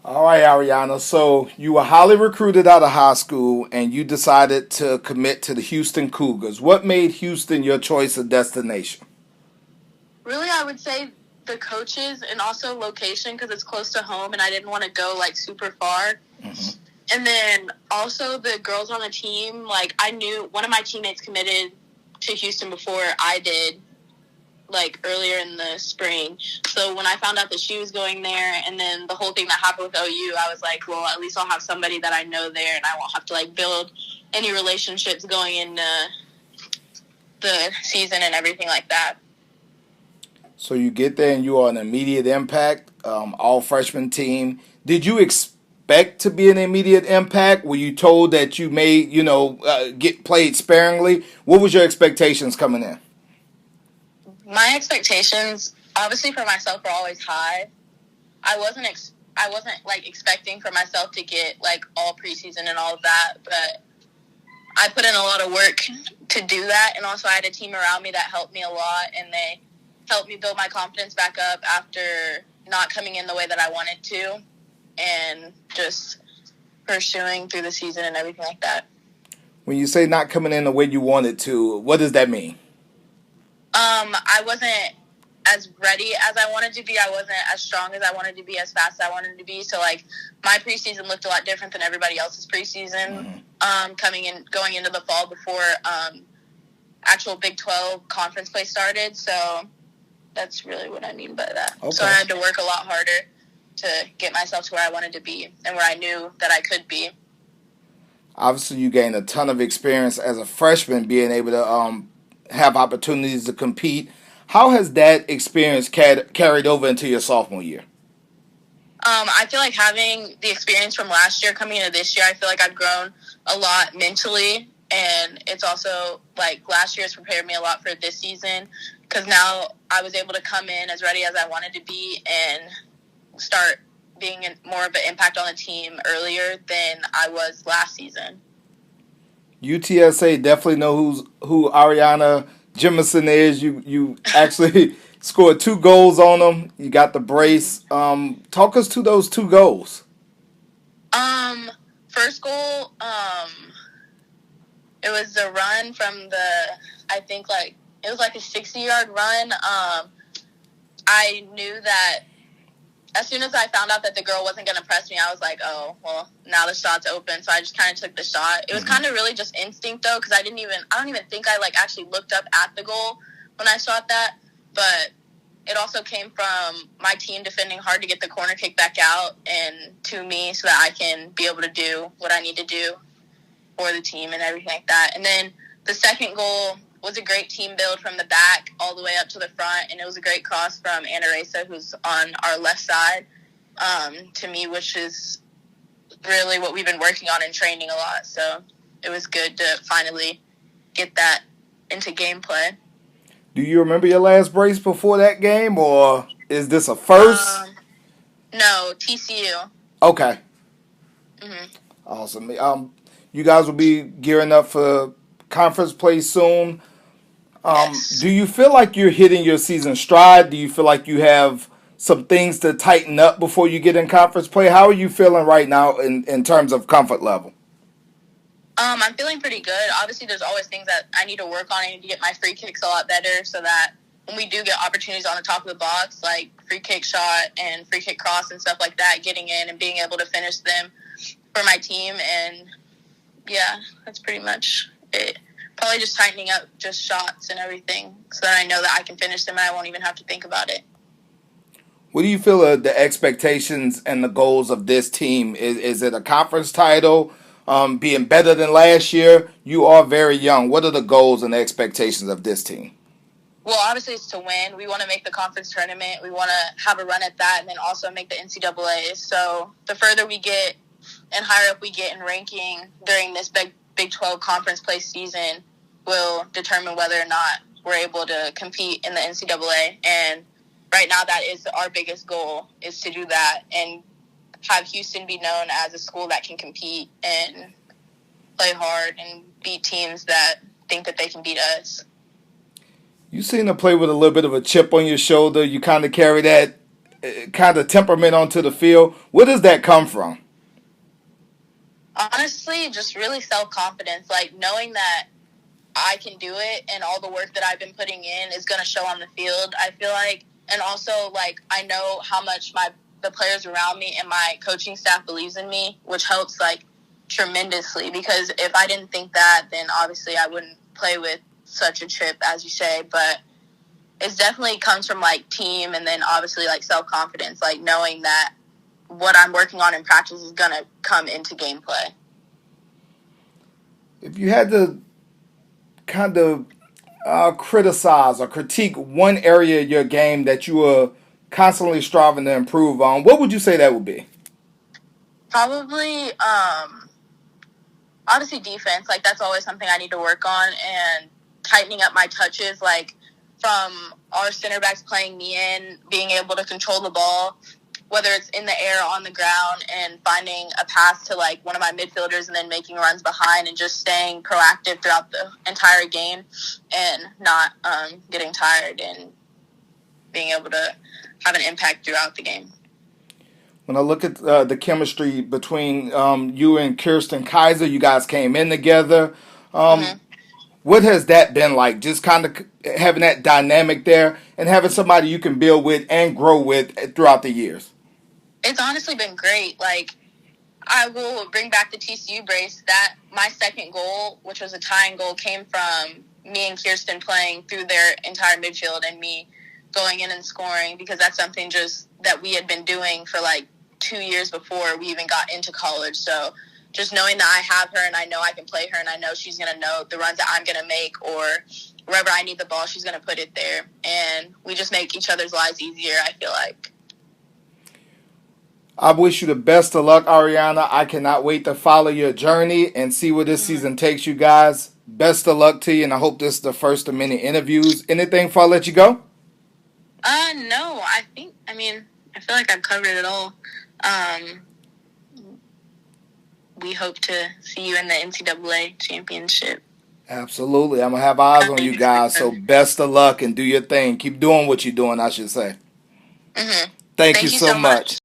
All right, Ariana. So you were highly recruited out of high school and you decided to commit to the Houston Cougars. What made Houston your choice of destination? Really, I would say the coaches and also location because it's close to home and I didn't want to go like super far. Mm-hmm. And then also the girls on the team, like I knew one of my teammates committed to Houston before I did, like earlier in the spring. So when I found out that she was going there and then the whole thing that happened with OU, I was like, well, at least I'll have somebody that I know there and I won't have to like build any relationships going into the season and everything like that. So you get there and you are an immediate impact, all freshman team. Did you expect to be an immediate impact? Were you told that you may, get played sparingly? What was your expectations coming in? My expectations, obviously for myself, were always high. I wasn't like expecting for myself to get like all preseason and all of that, but I put in a lot of work to do that, and also I had a team around me that helped me a lot, and they helped me build my confidence back up after not coming in the way that I wanted to, and just pursuing through the season and everything like that. When you say not coming in the way you wanted to, what does that mean? I wasn't as ready as I wanted to be. I wasn't as strong as I wanted to be, as fast as I wanted to be. So, like, my preseason looked a lot different than everybody else's preseason going into the fall before actual Big 12 conference play started. So that's really what I mean by that. Okay. So I had to work a lot harder to get myself to where I wanted to be and where I knew that I could be. Obviously, you gained a ton of experience as a freshman being able to have opportunities to compete. How has that experience carried over into your sophomore year? I feel like having the experience from last year coming into this year, I feel like I've grown a lot mentally. And it's also like last year has prepared me a lot for this season because now I was able to come in as ready as I wanted to be and start being more of an impact on the team earlier than I was last season. UTSA definitely know who Aryanna Jimison is. You actually scored 2 goals on them. You got the brace. Talk us to those 2 goals. First goal, it was the run from I think like it was like a 60-yard run. I knew that as soon as I found out that the girl wasn't going to press me, I was like, oh, well, now the shot's open. So I just kind of took the shot. It was kind of really just instinct, though, because I don't even think I, like, actually looked up at the goal when I shot that. But it also came from my team defending hard to get the corner kick back out and to me so that I can be able to do what I need to do for the team and everything like that. And then the second goal was a great team build from the back all the way up to the front, and it was a great cross from Anna Reza, who's on our left side, to me, which is really what we've been working on in training a lot. So it was good to finally get that into gameplay. Do you remember your last brace before that game, or is this a first? No, TCU. Okay. Mm-hmm. Awesome. You guys will be gearing up for conference play soon. Yes. Do you feel like you're hitting your season stride? Do you feel like you have some things to tighten up before you get in conference play? How are you feeling right now in terms of comfort level? I'm feeling pretty good. Obviously, there's always things that I need to work on. I need to get my free kicks a lot better so that when we do get opportunities on the top of the box, like free kick shot and free kick cross and stuff like that, getting in and being able to finish them for my team. And, yeah, that's pretty much it. Probably just tightening up just shots and everything so that I know that I can finish them and I won't even have to think about it. What do you feel are the expectations and the goals of this team? Is it a conference title, being better than last year? You are very young. What are the goals and expectations of this team? Well, obviously it's to win. We want to make the conference tournament. We want to have a run at that and then also make the NCAA. So the further we get and higher up we get in ranking during this Big 12 conference play season will determine whether or not we're able to compete in the NCAA. And right now that is our biggest goal, is to do that and have Houston be known as a school that can compete and play hard and beat teams that think that they can beat us. You seem to play with a little bit of a chip on your shoulder. You kind of carry that kind of temperament onto the field. Where does that come from? Honestly, just really self-confidence, like knowing that I can do it and all the work that I've been putting in is going to show on the field, I feel like. And also, like, I know how much the players around me and my coaching staff believes in me, which helps, like, tremendously. Because if I didn't think that, then obviously I wouldn't play with such a chip, as you say. But it definitely comes from, like, team and then obviously, like, self-confidence, like, knowing that what I'm working on in practice is going to come into gameplay. If you had to kind of criticize or critique one area of your game that you were constantly striving to improve on, what would you say that would be? Probably, obviously defense. Like, that's always something I need to work on, and tightening up my touches, like, from our center backs playing me in, being able to control the ball, whether it's in the air, on the ground, and finding a pass to, like, one of my midfielders and then making runs behind and just staying proactive throughout the entire game and not getting tired and being able to have an impact throughout the game. When I look at the chemistry between you and Kirsten Kaiser, you guys came in together. Mm-hmm. What has that been like? Just kind of having that dynamic there and having somebody you can build with and grow with throughout the years. It's honestly been great. Like, I will bring back the TCU brace. That my second goal, which was a tying goal, came from me and Kirsten playing through their entire midfield and me going in and scoring, because that's something just that we had been doing for like 2 years before we even got into college. So just knowing that I have her and I know I can play her and I know she's going to know the runs that I'm going to make, or wherever I need the ball, she's going to put it there. And we just make each other's lives easier, I feel like. I wish you the best of luck, Aryanna. I cannot wait to follow your journey and see where this season takes you guys. Best of luck to you, and I hope this is the first of many interviews. Anything before I let you go? No, I feel like I've covered it all. We hope to see you in the NCAA championship. Absolutely. I'm going to have eyes on you guys, so best of luck and do your thing. Keep doing what you're doing, I should say. Mm-hmm. Thank you Thank you so so much. much.